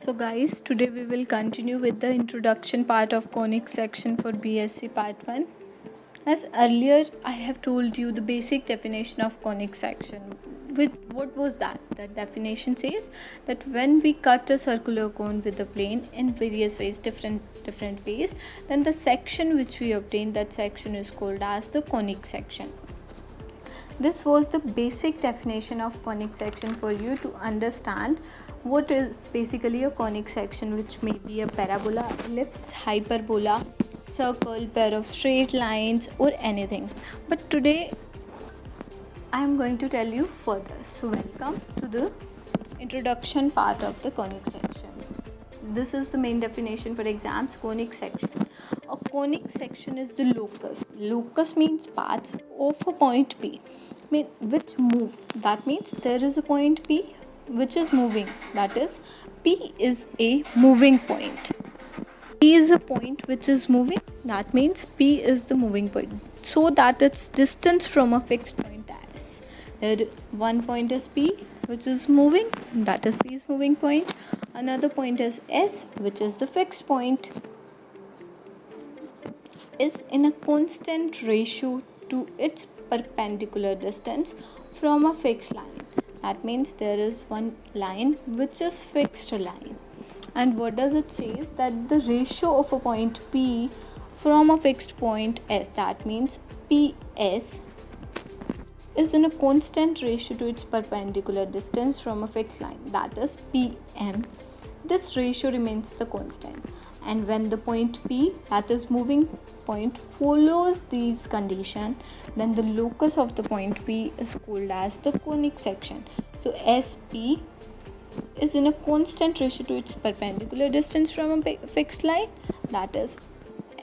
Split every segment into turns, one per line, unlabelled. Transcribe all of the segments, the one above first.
So guys, today we will continue with the introduction part of conic section for BSc part 1. As earlier I have told you the basic definition of conic section. What was that? The definition says that when we cut a circular cone with a plane in various ways, different ways, then the section which we obtain, that section is called as the conic section. This was the basic definition of conic section for you to understand what is basically a conic section, which may be a parabola, ellipse, hyperbola, circle, pair of straight lines or anything. But today I am going to tell you further. So welcome to the introduction part of the conic section. This is the main definition for exams. Conic section. A conic section is the locus. Locus means paths of a point P, which moves. That means there is a point P which is moving. That is, P is a moving point. P is a point which is moving. That means P is the moving point. So that its distance from a fixed point S. One point is P which is moving. That is P's moving point. Another point is S, which is the fixed point, is in a constant ratio to its perpendicular distance from a fixed line. That means there is one line which is fixed line. And what does it say? Is that the ratio of a point P from a fixed point S, that means PS, is in a constant ratio to its perpendicular distance from a fixed line, that is PM. This ratio remains the constant, and when the point P, that is moving point, follows these conditions, then the locus of the point P is called as the conic section. So SP is in a constant ratio to its perpendicular distance from a fixed line, that is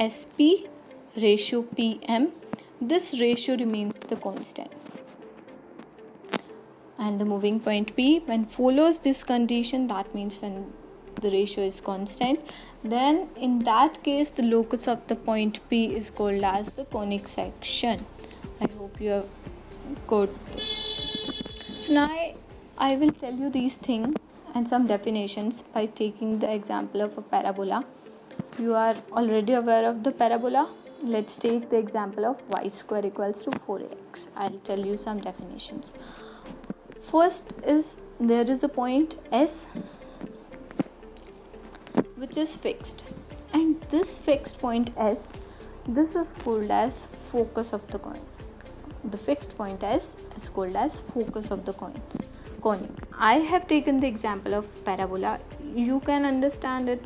SP ratio PM. This ratio remains the constant, and the moving point P, when follows this condition, that means when the ratio is constant, then in that case the locus of the point P is called as the conic section. I hope you have got this. So now I will tell you these things and some definitions by taking the example of a parabola. You are already aware of the parabola. Let's take the example of y square equals to 4x. I'll tell you some definitions. First is, there is a point S which is fixed, and this fixed point S, this is called as focus of the coin. The fixed point S is called as focus of the coin. Conic. I have taken the example of parabola. You can understand it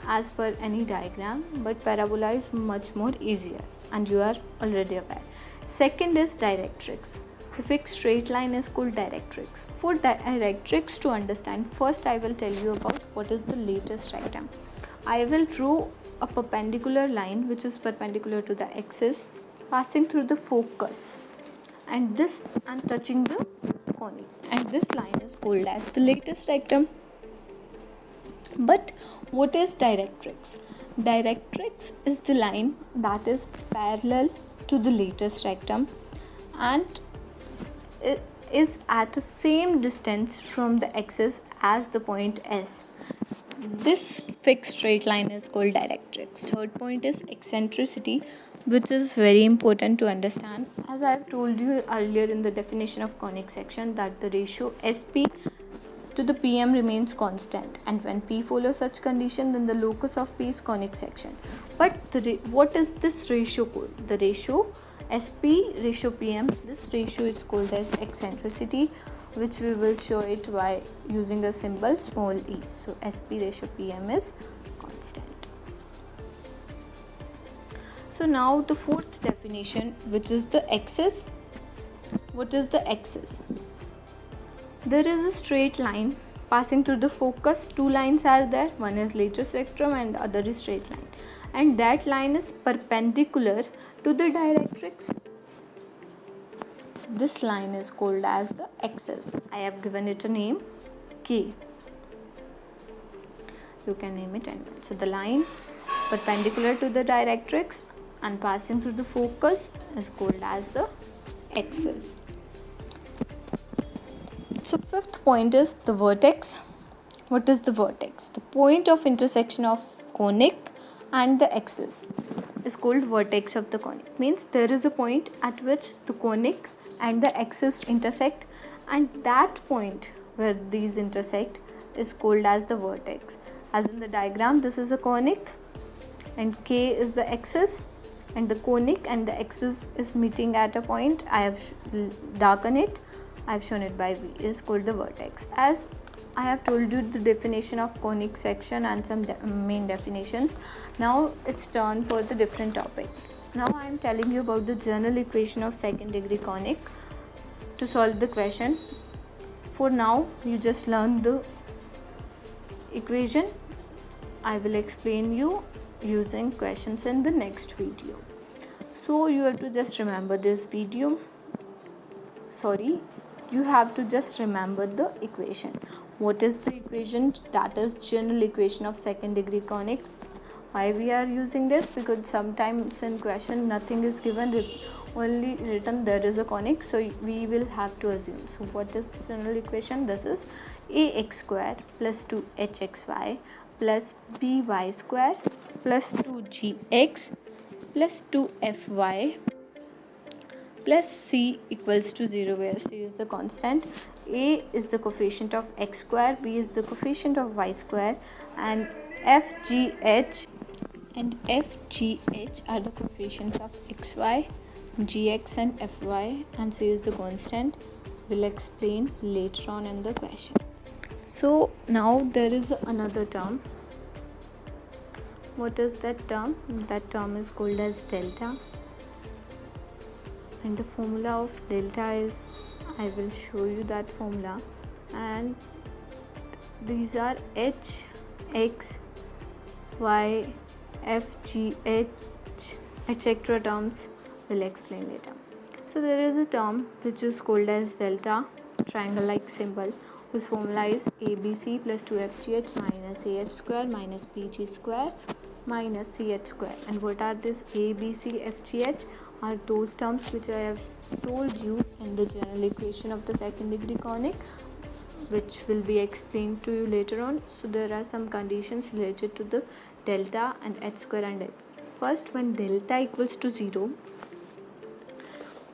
as per any diagram, but parabola is much more easier and you are already aware. Second is directrix. The fixed straight line is called directrix. For directrix to understand, first I will tell you about what is the latest rectum. I will draw a perpendicular line which is perpendicular to the axis, passing through the focus and this and touching the conic, and this line is called as the latest rectum. But what is directrix? Directrix is the line that is parallel to the latest rectum and it is at the same distance from the axis as the point S. This fixed straight line is called directrix. Third point is eccentricity, which is very important to understand. As I have told you earlier in the definition of conic section, that the ratio SP to the PM remains constant, and when P follows such condition, then the locus of P is conic section. But what is this ratio called? The ratio SP ratio PM, this ratio is called as eccentricity, which we will show it by using the symbol small e. So SP ratio PM is constant. So now the fourth definition, which is the axis. What is the axis? There is a straight line passing through the focus. Two lines are there, one is latest rectum and the other is straight line, and that line is perpendicular to the directrix. This line is called as the axis. I have given it a name, K. You can name it anyone. So the line perpendicular to the directrix and passing through the focus is called as the axis. So fifth point is the vertex. what is the vertex? The point of intersection of conic and the axis is called vertex of the conic. Means there is a point at which the conic and the axis intersect, and that point where these intersect is called as the vertex. As in the diagram, this is a conic and K is the axis, and the conic and the axis is meeting at a point. I have darkened it, I have shown it by V, is called the vertex. As I have told you the definition of conic section and some main definitions, now it's turn for the different topic. Now I am telling you about the general equation of second degree conic. To solve the question, for now you just learn the equation. I will explain you using questions in the next video. So you have to just remember this video. You have to just remember the equation. What is the equation? That is general equation of second degree conics. Why we are using this? Because sometimes in question nothing is given, only written there is a conic, so we will have to assume. So what is the general equation? This is ax square plus 2hxy plus by square plus 2gx plus 2fy plus c equals to 0, where c is the constant, a is the coefficient of x square, b is the coefficient of y square, and fgh are the coefficients of xy, gx and fy, and c is the constant. We'll explain later on in the question. So now there is another term. What is that term? That term is called as delta, and the formula of delta is, I will show you that formula, and these are h, x, y, f, g, h, etc. terms. Will explain later. So there is a term which is called as delta, triangle like symbol, whose formula is abc plus 2fgh minus af square minus bg square minus ch square. And what are this abc, fgh? Are those terms which I have told you in the general equation of the second degree conic, which will be explained to you later on. So there are some conditions related to the delta and h square and f. First, when delta equals to 0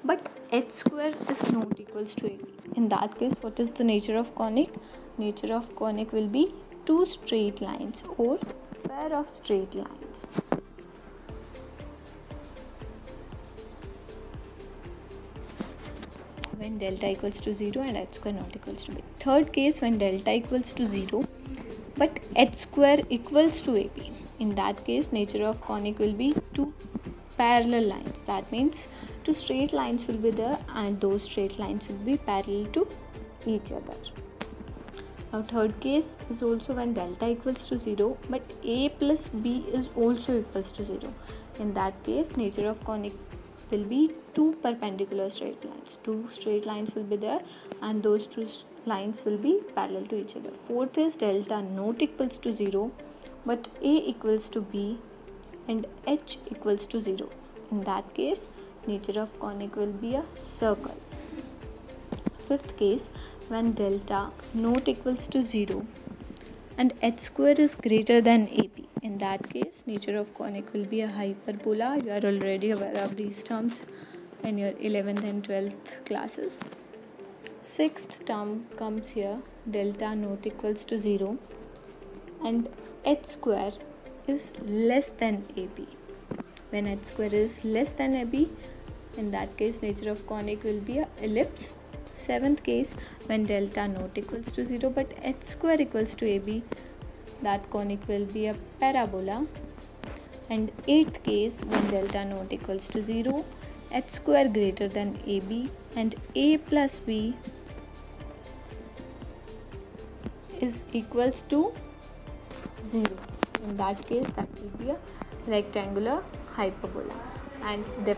but h square is not equals to ab, in that case what is the nature of conic? Nature of conic will be two straight lines or pair of straight lines. When delta equals to 0 and h square not equals to b. Third case, when delta equals to 0 but h square equals to ab, in that case nature of conic will be two parallel lines. That means two straight lines will be there, and those straight lines will be parallel to each other. Now third case is also when delta equals to 0 but a plus b is also equals to 0. In that case nature of conic will be two perpendicular straight lines. Two straight lines will be there, and those two lines will be parallel to each other. Fourth is delta not equals to 0 but a equals to b and h equals to 0. In that case nature of conic will be a circle. Fifth case, when delta not equals to 0 and h square is greater than ab, in that case nature of conic will be a hyperbola. You are already aware of these terms in your 11th and 12th classes. Sixth term comes here, delta not equals to 0 and h square is less than ab. When h square is less than ab, in that case nature of conic will be a ellipse. Seventh case, when delta not equals to 0 but h square equals to ab, that conic will be a parabola. And eighth case, when delta not equals to 0, h square greater than ab and a plus b is equals to 0. In that case that will be a rectangular hyperbola. And the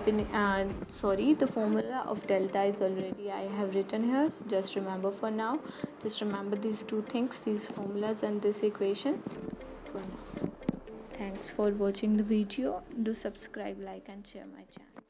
formula of delta is already I have written here. Just remember for now. Just remember these two things, these formulas and this equation for now. Thanks for watching the video. Do subscribe, like and share my channel.